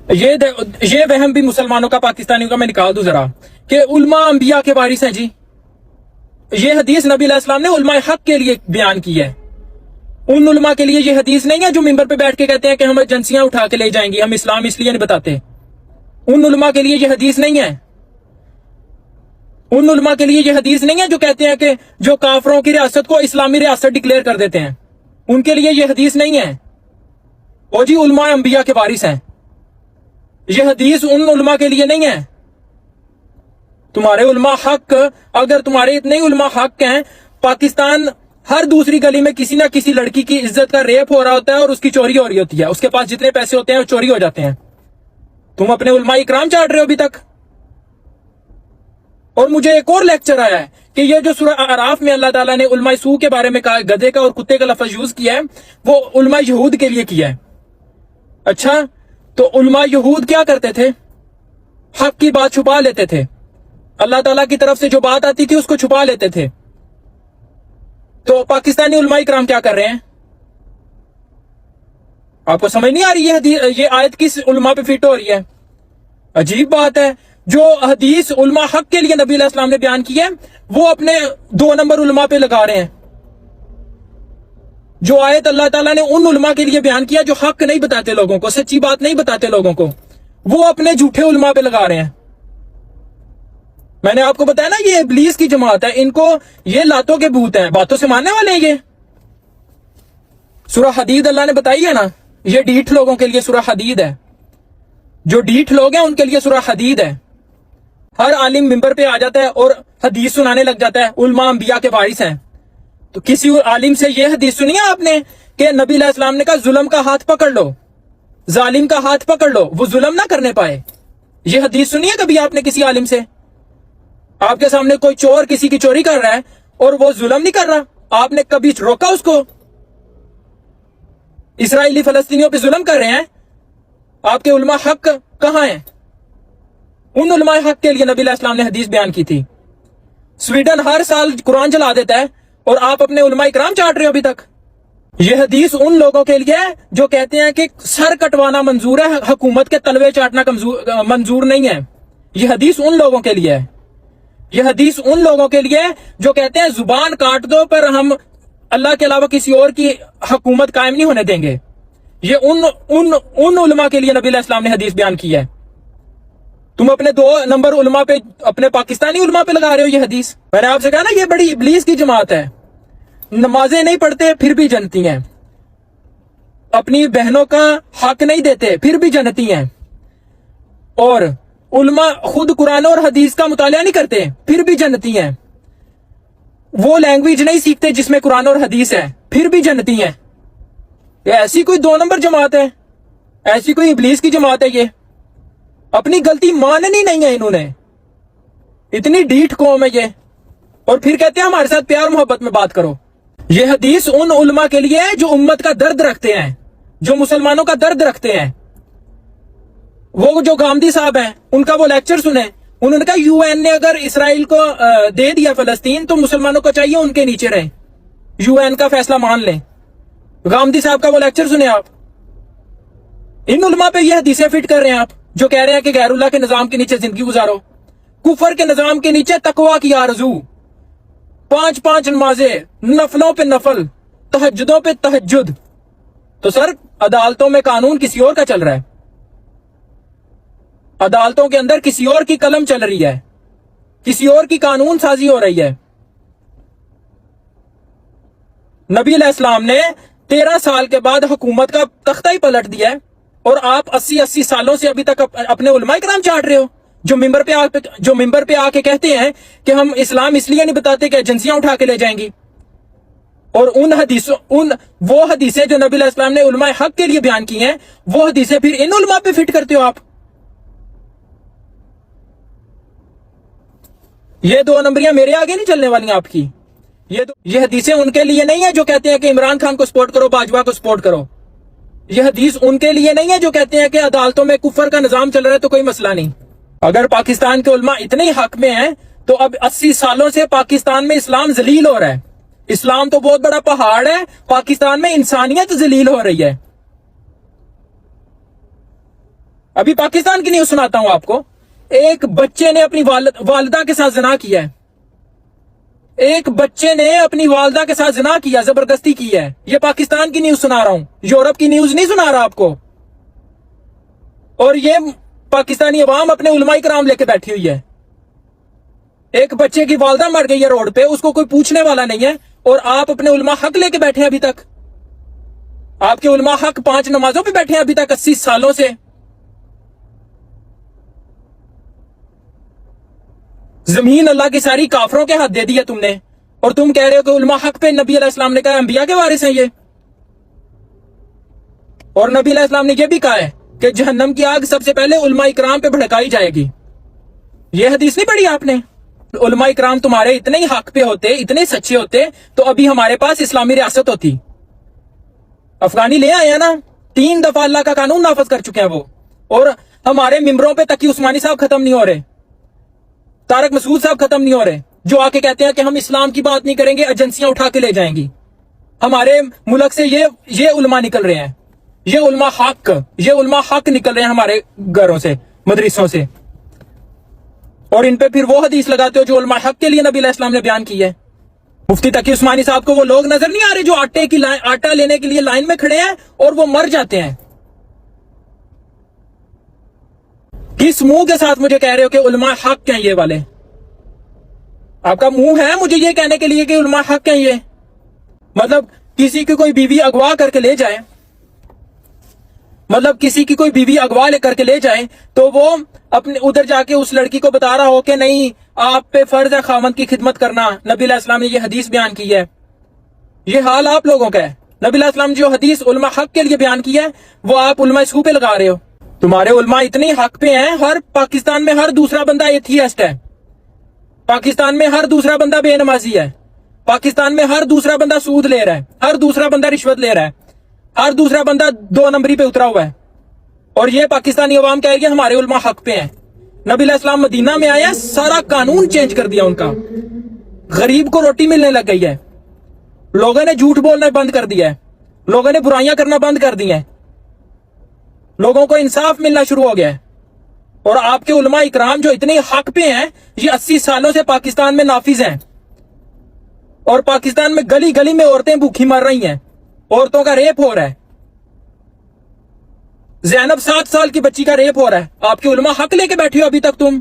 یہ वहम भी मुसलमानों का, पाकिस्तानियों का मैं निकाल दूं जरा, कि उलमा अंबिया के वारिस हैं जी। ये हदीस नबी अलैहिस्सलाम ने उलमा हक के लिए बयान की है। उन उलमा के लिए ये हदीस नहीं है जो मिंबर पे बैठ के कहते हैं कि हम एजेंसियां उठा के ले जाएंगी, हम इस्लाम इसलिए नहीं बताते। उन उलमा के लिए ये हदीस नहीं है। उन उलमा के लिए ये हदीस नहीं है जो कहते हैं कि जो काफरों की रियासत को इस्लामी रियासत डिक्लेयर कर देते हैं, उनके लिए ये हदीस नहीं है। ओ जी उलमा अंबिया के वारिस हैं। ये हदीस उन उलमा के लिए नहीं है। तुम्हारे उलमा हक, अगर तुम्हारे इतने ही उलमा हक हैं, पाकिस्तान हर दूसरी गली में किसी ना किसी लड़की की इज्जत का रेप हो रहा होता है और उसकी चोरी हो रही होती है। उसके पास जितने पैसे होते हैं वो चोरी हो जाते हैं। तुम अपने उलमा इकराम चाट रहे हो अभी तक। और मुझे एक और लेक्चर आया है कि ये जो सूरह आराफ में अल्लाह ताला ने उलमा सू के बारे में कहा, गधे का और कुत्ते का लफ्ज यूज किया है, वो उलमा यहूद के लिए किया है। अच्छा, तो उलमा यहूद क्या करते थे? हक की बात छुपा लेते थे। अल्लाह ताला की तरफ से जो बात आती थी उसको छुपा लेते थे। तो पाकिस्तानी उलमा इकराम क्या कर रहे हैं? आपको समझ नहीं आ रही ये आयत किस उलमा पे फिट हो रही है? अजीब बात है। जो हदीस उलमा हक के लिए नबी अलैहिस्सलाम ने बयान की है, वो अपने 2 नंबर उलमा पे लगा रहे हैं। जो आयत अल्लाह ताला ने उन उलमा के लिए बयान किया जो हक नहीं बताते लोगों को, सच्ची बात नहीं बताते लोगों को, वो अपने झूठे उलमा पे लगा रहे हैं। मैंने आपको बताया ना, ये इब्लीस की जमात है, इनको ये लातों के भूत हैं, बातों से मानने वाले हैं ये। सूरह हदीद अल्लाह ने बताई है ना, ये ढीठ लोगों के लिए सूरह हदीद है। जो ढीठ लोग हैं उनके लिए सूरह हदीद है। हर आलिम मिंबर पे आ जाता है और हदीस सुनाने लग जाता है, उलमा अंबिया के वारिस हैं। तो किसी आलिम से ये हदीस सुनी है आपने कि नबी अलैहिस्सलाम ने कहा जुल्म का हाथ पकड़ लो, जालिम का हाथ पकड़ लो, वो जुल्म ना करने पाए? ये हदीस सुनी है कभी आपने किसी आलिम से? आपके सामने कोई चोर किसी की चोरी कर रहा है और वो जुल्म नहीं कर रहा, आपने कभी रोका उसको? इसराइली फलस्तीनियों पे जुल्म कर रहे हैं, आपके उलमा हक कहां हैं? उन उलमा हक के लिए नबी अलैहिस्सलाम ने हदीस बयान की थी। स्वीडन हर साल कुरान जला देता है और आप अपने उलमा इकराम चाट रहे हो अभी तक। यह हदीस उन लोगों के लिए है जो कहते हैं कि सर कटवाना मंजूर है, हुकूमत के तलवे चाटना मंजूर नहीं है। यह हदीस उन लोगों के लिए है। यह हदीस उन लोगों के लिए है जो कहते हैं जुबान काट दो पर हम अल्लाह के अलावा किसी और की हुकूमत कायम नहीं होने देंगे। ये उन उलमा के लिए नबी अलैहिस्सलाम ने हदीस बयान की है। तुम अपने 2 नंबर उलमा पे, अपने पाकिस्तानी उलमा पे लगा रहे हो ये हदीस। मैंने आपसे कहा ना, ये बड़ी इब्लीस की जमात है। नमाजें नहीं पढ़ते फिर भी जनती हैं, अपनी बहनों का हक नहीं देते फिर भी जनती हैं, और उलमा खुद कुरान और हदीस का मुतालिया नहीं करते फिर भी जनती हैं। वो लैंग्वेज नहीं सीखते जिसमें कुरान और हदीस है फिर भी जनती हैं। ऐसी कोई 2 नंबर जमात है, ऐसी कोई इब्लीस की जमात है ये। अपनी गलती माननी नहीं है इन्होंने, इतनी ढीठ कौम है ये, और फिर कहते हैं हमारे साथ प्यार मोहब्बत में बात करो। ये हदीस उन उलमा के लिए है जो उम्मत का दर्द रखते हैं, जो मुसलमानों का दर्द रखते हैं। वो जो गांधी साहब हैं, उनका वो लेक्चर सुने, उन्होंने कहा यूएन ने अगर इसराइल को दे दिया फलस्तीन तो मुसलमानों को चाहिए उनके नीचे रहे, यूएन का फैसला मान लें। गांधी साहब का वो लेक्चर सुने आप। इन उलमा पे ये हदीसें फिट कर रहे हैं आप, जो कह रहे हैं कि गैरुल्लाह के निजाम के नीचे जिंदगी गुजारो, कुफर के निजाम के नीचे तकवा की आरजू, 5-5 नमाजें, नफलों पे नफल, तहज्जुदों पे तहज्जुद। तो सर अदालतों में कानून किसी और का चल रहा है, अदालतों के अंदर किसी और की कलम चल रही है, किसी और की कानून साजी हो रही है। नबी अलैहिस्सलाम ने 13 साल के बाद हुकूमत का तख्ता ही पलट दिया है, और आप 80 सालों से अभी तक अपने उलमा इकराम चाट रहे हो, जो मिंबर पे आके कहते हैं कि हम इस्लाम इसलिए नहीं बताते कि एजेंसियां उठा के ले जाएंगी। और वो हदीसें जो नबी अलैहिस्सलाम ने उलमा हक के लिए बयान की हैं, वो हदीसें फिर इन उलमा पे फिट करते हो आप। ये 2 नंबरियां मेरे आगे नहीं चलने वाली आपकी। ये हदीसें उनके लिए नहीं है जो कहते हैं कि इमरान खान को सपोर्ट करो, बाजवा को सपोर्ट करो। ये हदीस उनके लिए नहीं है जो कहते हैं कि अदालतों में कुफर का निजाम चल रहा है तो कोई मसला नहीं। अगर पाकिस्तान के उलमा इतने ही हक में हैं तो अब 80 सालों से पाकिस्तान में इस्लाम जलील हो रहा है। इस्लाम तो बहुत बड़ा पहाड़ है, पाकिस्तान में इंसानियत जलील हो रही है। ابھی پاکستان کی نیوز سناتا ہوں آپ کو. ایک بچے نے اپنی والدہ کے ساتھ زنا کیا ہے. ایک بچے نے اپنی والدہ کے ساتھ زنا کیا, زبردستی کی ہے. یہ پاکستان کی نیوز سنا رہا ہوں, یورپ کی نیوز نہیں سنا رہا آپ کو. اور یہ پاکستانی عوام اپنے علماء کرام لے کے بیٹھی ہوئی ہے. ایک بچے کی والدہ مر گئی ہے روڈ پہ, اس کو کوئی پوچھنے والا نہیں ہے, اور آپ اپنے علماء حق لے کے بیٹھے ہیں ابھی تک. آپ کے علماء حق 5 نمازوں پہ بیٹھے ہیں ابھی تک 80 سالوں سے. زمین اللہ کی ساری کافروں کے ہاتھ دے دی ہے تم نے, اور تم کہہ رہے ہو کہ علماء حق پہ نبی علیہ السلام نے کہا انبیاء کے وارث ہیں یہ. اور نبی علیہ السلام نے یہ بھی کہا ہے کہ جہنم کی آگ سب سے پہلے علماء اکرام پہ بھڑکائی جائے گی. یہ حدیث نہیں پڑھی آپ نے؟ علماء اکرام تمہارے اتنے ہی حق پہ ہوتے, اتنے سچے ہوتے, تو ابھی ہمارے پاس اسلامی ریاست ہوتی. افغانی لے آئے ہیں نا, 3 دفعہ اللہ کا قانون نافذ کر چکے ہیں وہ. اور ہمارے ممبروں پہ تقی عثمانی صاحب ختم نہیں ہو رہے, طارق مسعود صاحب ختم نہیں ہو رہے, جو آ کے کہتے ہیں کہ ہم اسلام کی بات نہیں کریں گے, ایجنسیاں اٹھا کے لے جائیں گی. ہمارے ملک سے یہ علماء نکل رہے ہیں, یہ علماء حق نکل رہے ہیں ہمارے گھروں سے, مدرسوں سے. اور ان پہ پھر وہ حدیث لگاتے ہو جو علماء حق کے لیے نبی علیہ السلام نے بیان کی ہے. مفتی تقی عثمانی صاحب کو وہ لوگ نظر نہیں آ رہے جو آٹا لینے کے لیے لائن میں کھڑے ہیں اور وہ مر جاتے ہیں؟ کس منہ کے ساتھ مجھے کہہ رہے ہو کہ علماء حق ہیں یہ والے؟ آپ کا منہ ہے مجھے یہ کہنے کے لیے کہ علماء حق ہیں یہ؟ مطلب کسی کی کوئی بیوی اغوا کر کے لے جائے, تو وہ اپنے ادھر جا کے اس لڑکی کو بتا رہا ہو کہ نہیں آپ پہ فرض ہے خاوند کی خدمت کرنا, نبی علیہ السلام نے یہ حدیث بیان کی ہے. یہ حال آپ لوگوں کا ہے. نبی علیہ السلام جو حدیث علماء حق کے لیے بیان کی ہے وہ آپ علماء سو پہ لگا رہے ہو. تمہارے علماء اتنے حق پہ ہیں, پاکستان میں ہر دوسرا بندہ ایتھیسٹ ہے, پاکستان میں ہر دوسرا بندہ بے نمازی ہے, پاکستان میں ہر دوسرا بندہ سود لے رہا ہے, ہر دوسرا بندہ رشوت لے رہا ہے, ہر دوسرا بندہ 2 نمبری پہ اترا ہوا ہے. اور یہ پاکستانی عوام کہے گی ہمارے علماء حق پہ ہیں. نبی علیہ السلام مدینہ میں آیا, سارا قانون چینج کر دیا ان کا. غریب کو روٹی ملنے لگ گئی ہے, لوگوں نے جھوٹ بولنا بند کر دیا ہے, لوگوں نے برائیاں کرنا بند کر دی ہیں, لوگوں کو انصاف ملنا شروع ہو گیا ہے. اور آپ کے علماء اکرام جو اتنے حق پہ ہیں یہ 80 سالوں سے پاکستان میں نافذ ہیں. اور پاکستان میں گلی گلی میں عورتیں بھوکی مر رہی ہیں, عورتوں کا ریپ ہو رہا ہے. زینب 7 سال کی بچی کا ریپ ہو رہا ہے. آپ کے علماء حق لے کے بیٹھے ہو ابھی تک تم.